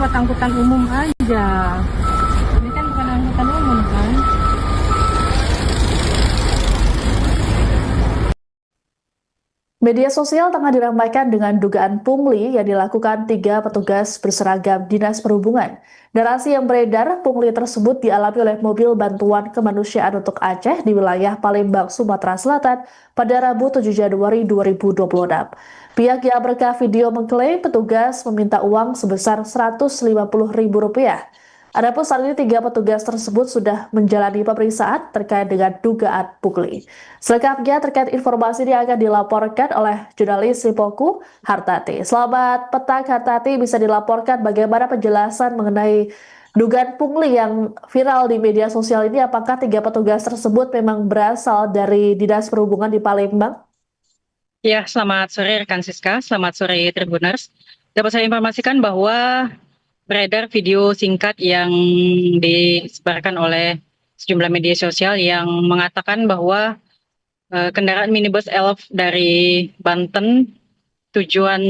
buat angkutan umum aja. Ini kan bukan angkutan umum kan? Media sosial tengah diramaikan dengan dugaan pungli yang dilakukan 3 petugas berseragam Dinas Perhubungan. Narasi yang beredar, pungli tersebut dialami oleh mobil bantuan kemanusiaan untuk Aceh di wilayah Palembang, Sumatera Selatan pada Rabu 7 Januari 2026. Pihak yang merekam video mengklaim petugas meminta uang sebesar Rp150.000. Adapun saat ini 3 petugas tersebut sudah menjalani pemeriksaan terkait dengan dugaan pungli. Selengkapnya terkait informasi ini akan dilaporkan oleh jurnalis Lipoku, Hartati. Selamat petang Hartati, bisa dilaporkan bagaimana penjelasan mengenai dugaan pungli yang viral di media sosial ini? Apakah 3 petugas tersebut memang berasal dari Dinas Perhubungan di Palembang? Ya, selamat sore rekan Siska, selamat sore Tribuners. Dapat saya informasikan bahwa beredar video singkat yang disebarkan oleh sejumlah media sosial yang mengatakan bahwa kendaraan minibus Elf dari Banten tujuan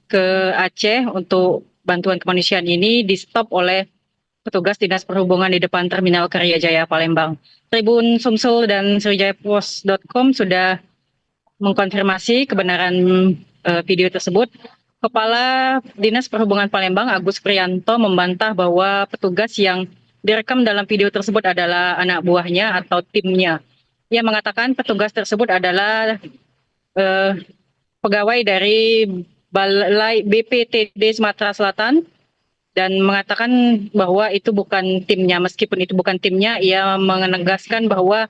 ke Aceh untuk bantuan kemanusiaan ini di-stop oleh petugas Dinas Perhubungan di depan Terminal Karyajaya Palembang. Tribun Sumsel dan srijayapost.com sudah mengkonfirmasi kebenaran video tersebut. Kepala Dinas Perhubungan Palembang Agus Prianto membantah bahwa petugas yang direkam dalam video tersebut adalah anak buahnya atau timnya. Ia mengatakan petugas tersebut adalah pegawai dari Balai BPTD Sumatera Selatan dan mengatakan bahwa itu bukan timnya. Meskipun itu bukan timnya, ia menegaskan bahwa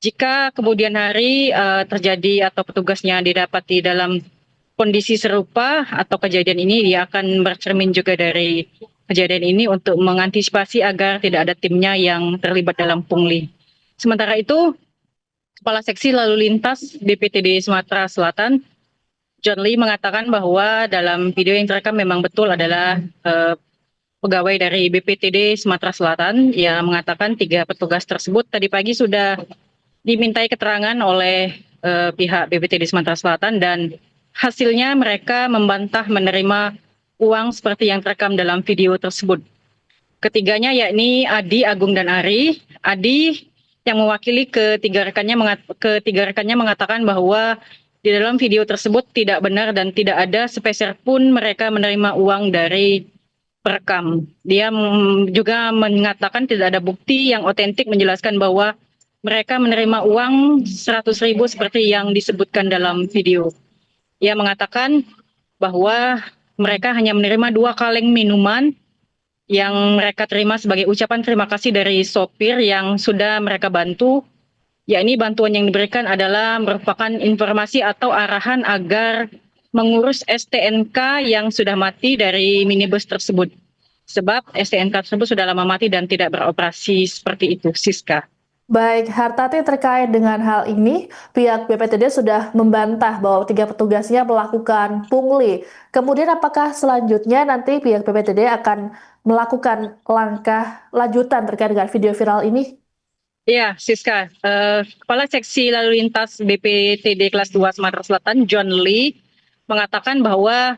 jika kemudian hari terjadi atau petugasnya didapati dalam kondisi serupa atau kejadian ini, dia akan bercermin juga dari kejadian ini untuk mengantisipasi agar tidak ada timnya yang terlibat dalam pungli. Sementara itu, Kepala Seksi Lalu Lintas BPTD Sumatera Selatan, John Lee, mengatakan bahwa dalam video yang terekam memang betul adalah pegawai dari BPTD Sumatera Selatan. Ia mengatakan 3 petugas tersebut tadi pagi sudah dimintai keterangan oleh pihak BPTD Sumatera Selatan dan hasilnya mereka membantah menerima uang seperti yang terekam dalam video tersebut. Ketiganya yakni Adi, Agung, dan Ari. Adi yang mewakili ketiga rekannya mengatakan bahwa di dalam video tersebut tidak benar dan tidak ada sepeser pun mereka menerima uang dari perekam. Dia juga mengatakan tidak ada bukti yang otentik menjelaskan bahwa mereka menerima uang 100.000 seperti yang disebutkan dalam video. Ia mengatakan bahwa mereka hanya menerima 2 kaleng minuman yang mereka terima sebagai ucapan terima kasih dari sopir yang sudah mereka bantu. Yakni bantuan yang diberikan adalah merupakan informasi atau arahan agar mengurus STNK yang sudah mati dari minibus tersebut. Sebab STNK tersebut sudah lama mati dan tidak beroperasi seperti itu, Siska. Baik, Hartati, terkait dengan hal ini, pihak BPTD sudah membantah bahwa 3 petugasnya melakukan pungli. Kemudian apakah selanjutnya nanti pihak BPTD akan melakukan langkah lanjutan terkait dengan video viral ini? Iya, Siska. Kepala Seksi Lalu Lintas BPTD Kelas 2 Sumatera Selatan, John Lee, mengatakan bahwa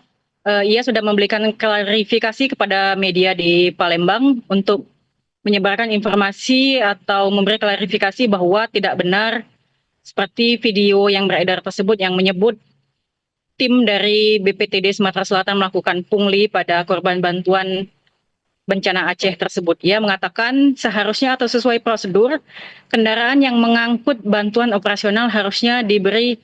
ia sudah memberikan klarifikasi kepada media di Palembang untuk menyebarkan informasi atau memberi klarifikasi bahwa tidak benar seperti video yang beredar tersebut yang menyebut tim dari BPTD Sumatera Selatan melakukan pungli pada korban bantuan bencana Aceh tersebut. Ia mengatakan seharusnya atau sesuai prosedur, kendaraan yang mengangkut bantuan operasional harusnya diberi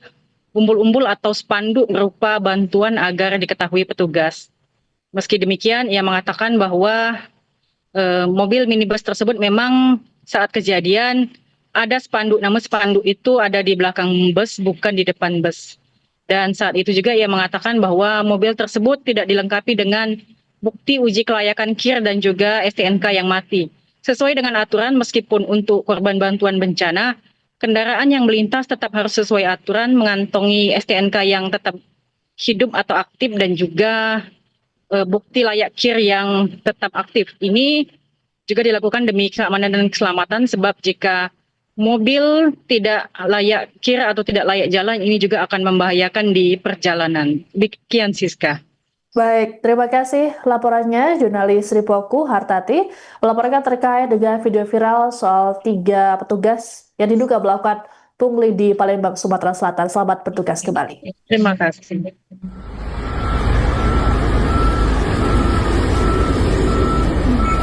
umbul-umbul atau spanduk berupa bantuan agar diketahui petugas. Meski demikian, ia mengatakan bahwa mobil minibus tersebut memang saat kejadian ada spanduk, namun spanduk itu ada di belakang bus, bukan di depan bus. Dan saat itu juga ia mengatakan bahwa mobil tersebut tidak dilengkapi dengan bukti uji kelayakan KIR dan juga STNK yang mati. Sesuai dengan aturan, meskipun untuk korban bantuan bencana, kendaraan yang melintas tetap harus sesuai aturan, mengantongi STNK yang tetap hidup atau aktif dan juga bukti layak KIR yang tetap aktif. Ini juga dilakukan demi keamanan dan keselamatan, sebab jika mobil tidak layak KIR atau tidak layak jalan, ini juga akan membahayakan di perjalanan. Demikian, Siska. Baik, terima kasih laporannya jurnalis Ripoku Hartati melaporkan terkait dengan video viral soal 3 petugas yang diduga melakukan pungli di Palembang, Sumatera Selatan. Selamat bertugas kembali. Terima kasih.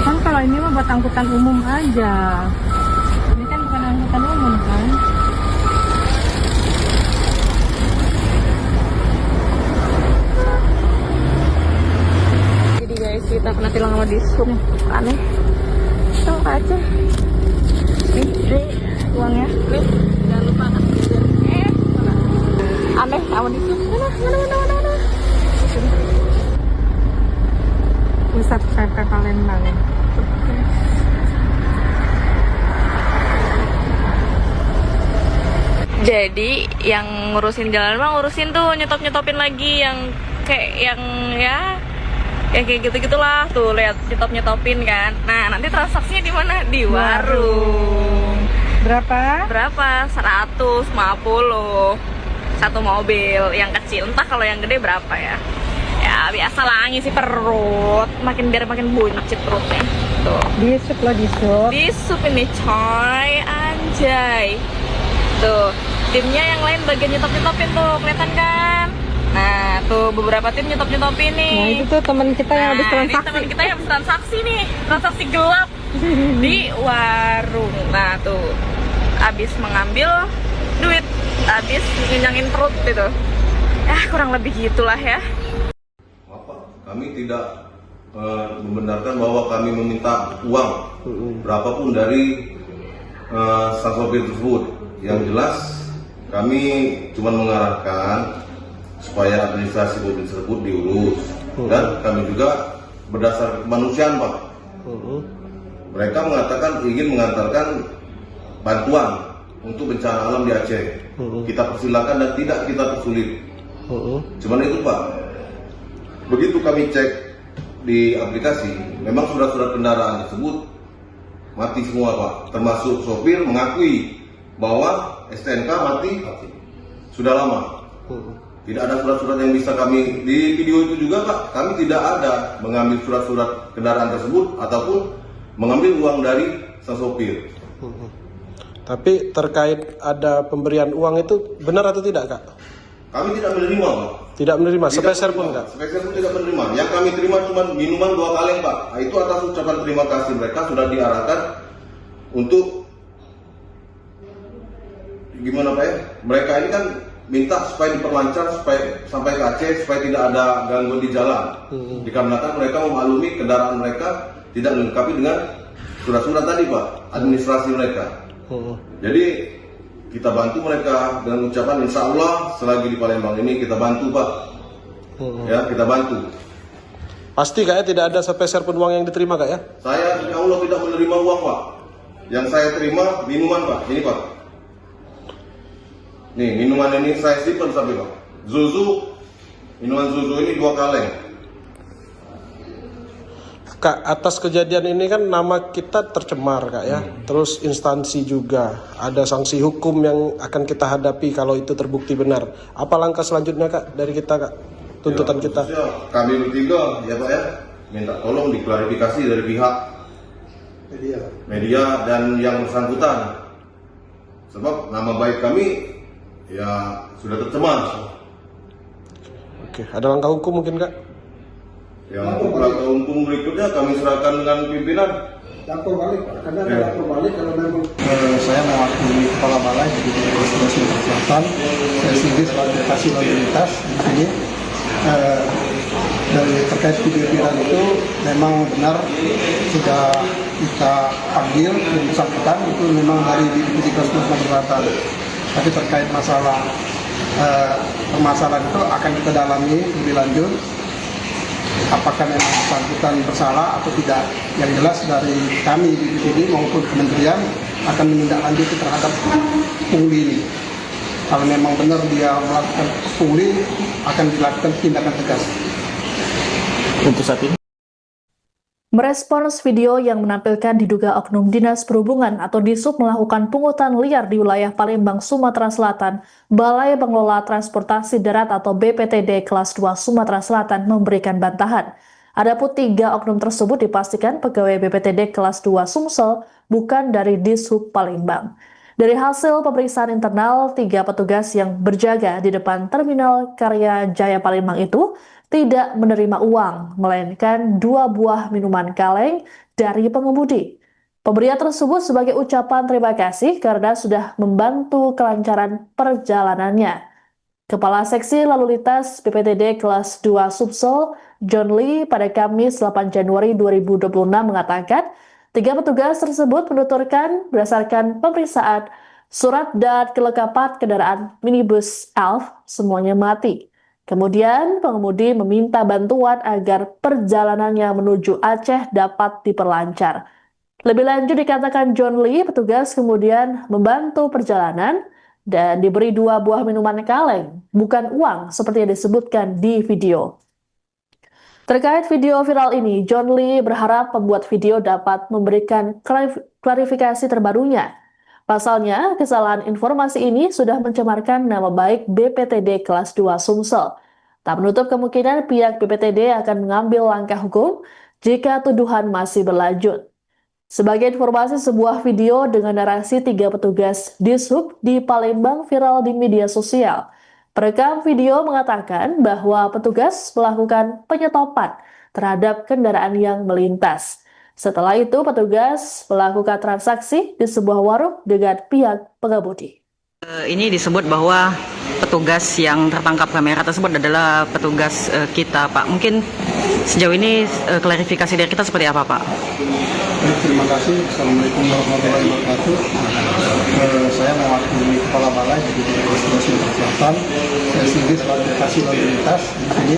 Kan kalau ini mah buat angkutan umum aja. Ini kan bukan angkutan umum kan? Jadi guys, kita kena tilang sama dishub. Aneh. Tuh aja. Ini uangnya. Nih, jangan lupa kasih. Aneh sama dishub. Mana. Pusat PP Palembang. Jadi yang ngurusin jalan mah ngurusin tuh nyetopin lagi yang kayak yang kayak gitu-gitulah tuh, lihat nyetopin kan. Nah, nanti transaksinya di mana? Di warung. Berapa? 150 satu mobil yang kecil. Entah kalau yang gede berapa ya. Ya biasalah ngisi perut, biar makin buncit perutnya. Tuh. Disup loh, disup. Disup ini coy, anjay. Tuh, timnya yang lain bagian nyetopin tuh, kelihatan kan? Nah, tuh beberapa tim nyetopin nih. Nah, itu tuh teman kita yang habis Ini transaksi. teman kita yang habis transaksi nih, transaksi gelap di warung. Nah, tuh habis mengambil duit, habis ngenyangin perut gitu. Ya, kurang lebih gitulah ya. Kami tidak membenarkan bahwa kami meminta uang berapapun dari sang sopir tersebut. Yang jelas kami cuma mengarahkan supaya administrasi mobil tersebut diurus, dan kami juga berdasar kemanusiaan, Pak. Mereka mengatakan ingin mengantarkan bantuan untuk bencana alam di Aceh. Kita persilakan dan tidak kita persulit. Cuman itu, Pak. Begitu kami cek di aplikasi, memang surat-surat kendaraan tersebut mati semua, Pak. Termasuk sopir mengakui bahwa STNK mati sudah lama. Tidak ada surat-surat yang bisa kami, di video itu juga, Pak, kami tidak ada mengambil surat-surat kendaraan tersebut ataupun mengambil uang dari sang sopir. Tapi terkait ada pemberian uang itu benar atau tidak, Kak? Kami tidak menerima, Pak. Tidak menerima, sepeser pun, Kak? Sepeser pun tidak menerima. Yang kami terima cuma minuman 2 kaleng, Pak. Nah, itu atas ucapan terima kasih mereka sudah diarahkan untuk gimana, Pak ya? Mereka ini kan minta supaya diperlancar supaya sampai ke Aceh supaya tidak ada gangguan di jalan. Dikarenakan mereka memaklumi kendaraan mereka tidak dilengkapi dengan surat-surat tadi, Pak, administrasi mereka. Jadi kita bantu mereka dengan ucapan insya Allah selagi di Palembang ini kita bantu, Pak. Ya, kita bantu. Pasti, Kak, ya, tidak ada sepeser pun uang yang diterima, Kak, ya? Saya insya Allah tidak menerima uang, Pak. Yang saya terima minuman, Pak. Ini, Pak. Nih, minuman ini saya simpan sampai, Pak. Zuzu, minuman Zuzu ini 2 kaleng. Kak, atas kejadian ini kan nama kita tercemar, Kak, ya. Terus instansi juga ada sanksi hukum yang akan kita hadapi kalau itu terbukti benar. Apa langkah selanjutnya, Kak, dari kita, Kak? Tuntutan kita. Kami bertiga, ya, Pak ya, minta tolong diklarifikasi dari pihak media dan yang bersangkutan. Sebab nama baik kami ya sudah tercemar. Oke, ada langkah hukum mungkin, Kak? Ya, untuk langkah hukum berikutnya kami serahkan dengan pimpinan. Lapor balik, karena ada lapor balik kalau memang saya mewakili kepala balai di Sumatera Selatan. Saya sendiri sebagai kasih lalu lintas di sini. Dari terkait video viral itu memang benar sudah kita panggil yang bersangkutan itu memang dari divisi Sumatera Selatan. Tapi terkait masalah permasalahan itu akan kita dalami lebih lanjut. Apakah memang bersangkutan bersalah atau tidak? Yang jelas dari kami di sini maupun kementerian akan menindaklanjuti terhadap pungli ini. Kalau memang benar dia melakukan pungli, akan dilakukan tindakan tegas. Untuk saat ini. Merespons video yang menampilkan diduga oknum Dinas Perhubungan atau Dishub melakukan pungutan liar di wilayah Palembang, Sumatera Selatan, Balai Pengelola Transportasi Darat atau BPTD kelas 2 Sumatera Selatan memberikan bantahan. Adapun 3 oknum tersebut dipastikan pegawai BPTD kelas 2 Sumsel, bukan dari Dishub Palembang. Dari hasil pemeriksaan internal, 3 petugas yang berjaga di depan Terminal Karya Jaya Palembang itu tidak menerima uang, melainkan 2 buah minuman kaleng dari pengemudi. Pemberian tersebut sebagai ucapan terima kasih karena sudah membantu kelancaran perjalanannya. Kepala Seksi Lalu Lintas BPTD kelas 2 Sumsel, John Lee, pada Kamis 8 Januari 2026 mengatakan, 3 petugas tersebut menuturkan berdasarkan pemeriksaan surat dan kelengkapan kendaraan minibus Elf semuanya mati. Kemudian pengemudi meminta bantuan agar perjalanannya menuju Aceh dapat diperlancar. Lebih lanjut dikatakan John Lee, petugas kemudian membantu perjalanan dan diberi 2 buah minuman kaleng, bukan uang seperti yang disebutkan di video. Terkait video viral ini, John Lee berharap pembuat video dapat memberikan klarifikasi terbarunya. Pasalnya, kesalahan informasi ini sudah mencemarkan nama baik BPTD kelas 2 Sumsel. Tak menutup kemungkinan pihak BPTD akan mengambil langkah hukum jika tuduhan masih berlanjut. Sebagai informasi, sebuah video dengan narasi 3 petugas Dishub di Palembang viral di media sosial. Perekam video mengatakan bahwa petugas melakukan penyetopan terhadap kendaraan yang melintas. Setelah itu, petugas melakukan transaksi di sebuah warung dengan pihak pengemudi. Ini disebut bahwa petugas yang tertangkap kamera tersebut adalah petugas kita, Pak. Mungkin sejauh ini klarifikasi dari kita seperti apa, Pak? Terima kasih. Assalamualaikum warahmatullahi wabarakatuh. Saya mewakili Kepala Balai di Sumatera Selatan. Saya sendiri selaku kasih lalu lintas di sini.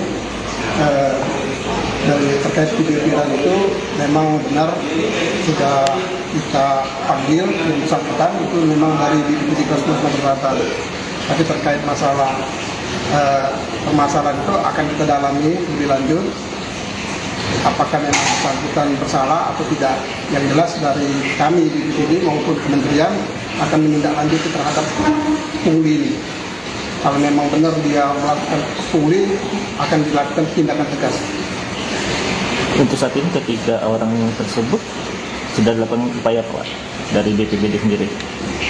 Dari terkait video viral itu memang benar sudah kita panggil yang bersangkutan itu memang dari BPTD kelas 2 Sumatera Selatan. Tapi terkait masalah permasalahan itu akan kita dalami lebih lanjut. Apakah memang bersangkutan bersalah atau tidak? Yang jelas dari kami di BPTD maupun kementerian akan menindaklanjuti terhadap pungli ini. Kalau memang benar dia melakukan pungli, akan dilakukan tindakan tegas. Untuk saat ini ketiga orang tersebut sudah dilakukan upaya Pak dari BPTD sendiri.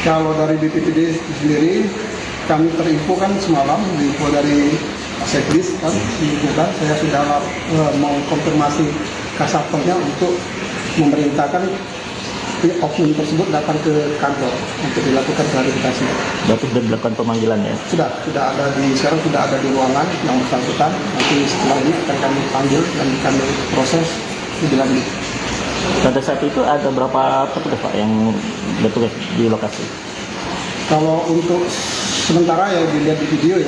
Kalau dari BPTD sendiri kami terinfo kan semalam diinfo dari Seklis kan diinfokan saya sudah mau konfirmasi Kasatpolnya untuk memerintahkan oknum tersebut datang ke kantor untuk dilakukan klarifikasi. Berarti sudah dilakukan pemanggilan ya? Sudah ada sekarang sudah ada di ruangan yang bersangkutan. Nanti setelah ini akan kami panggil dan kami proses lebih lanjut. Pada saat itu ada berapa petugas Pak yang bertugas di lokasi? Kalau untuk sementara ya dilihat di video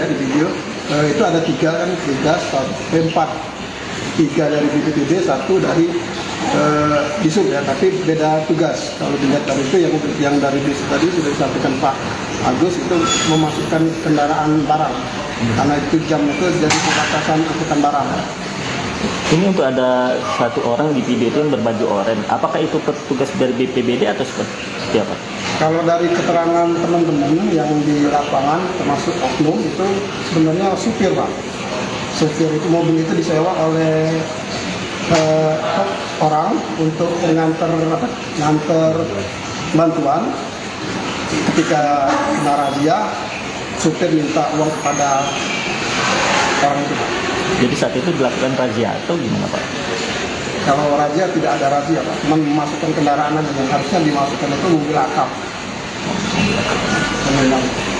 itu ada 3 kan, 4 dari BPTD, 1 dari Dishub ya, tapi beda tugas. Kalau dilihat dari itu yang dari Dishub tadi sudah disampaikan Pak Agus itu memasukkan kendaraan barang, karena itu jam itu jadi pembatasan angkutan barang. Ini untuk ada 1 orang di video itu yang berbaju oranye. Apakah itu petugas dari BPBD atau seperti apa? Kalau dari keterangan teman-teman yang di lapangan termasuk oknum itu sebenarnya supir Pak. Supir itu mobil itu disewa oleh orang untuk nganter bantuan. Ketika kena razia, supir minta uang kepada orang itu. Jadi saat itu dilakukan razia atau gimana Pak? Kalau razia tidak ada razia Pak, cuma memasukkan kendaraan aja yang harusnya dimasukkan itu mobil akap.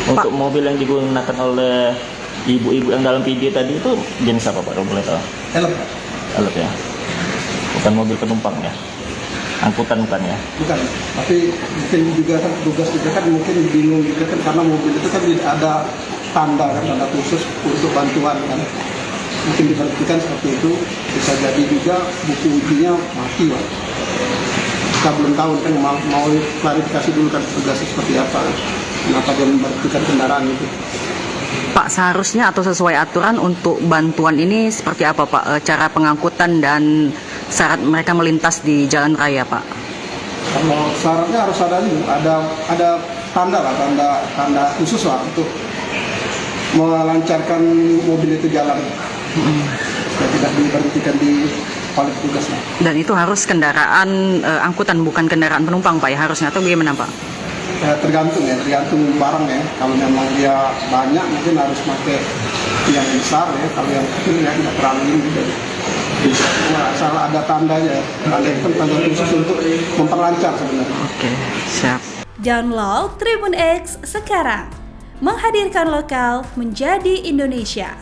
Untuk mobil yang digunakan oleh ibu-ibu yang dalam video tadi itu jenis apa Pak? Kalau boleh tahu? Elf ya. Bukan mobil penumpang ya. Angkutan bukan ya? Bukan, tapi mungkin juga kan tugas juga kan mungkin bingung juga kan karena mobil itu kan tidak ada tanda kan, tanda khusus untuk bantuan kan. Mungkin diperhatikan seperti itu, bisa jadi juga buku ujinya mati Pak. Kita belum tahu kan mau klarifikasi dulu kan tugasnya seperti apa, kenapa dia memberhentikan kendaraan itu. Pak, seharusnya atau sesuai aturan untuk bantuan ini seperti apa Pak? Cara pengangkutan dan syarat mereka melintas di jalan raya, Pak? Kalau syaratnya harus ada tanda lah, tanda khusus lah untuk melancarkan mobil itu jalan. Supaya tidak diberhentikan di oleh petugas lah. Dan itu harus kendaraan angkutan, bukan kendaraan penumpang, Pak, ya harusnya, atau bagaimana, Pak? Tergantung barang ya. Kalau memang dia banyak mungkin harus pakai yang besar ya. Kalau yang kecil ya tidak terlalu ini. Asal ada tandanya, tanda khusus untuk memperlancar sebenarnya. Oke, siap. Download Tribun X sekarang, menghadirkan lokal menjadi Indonesia.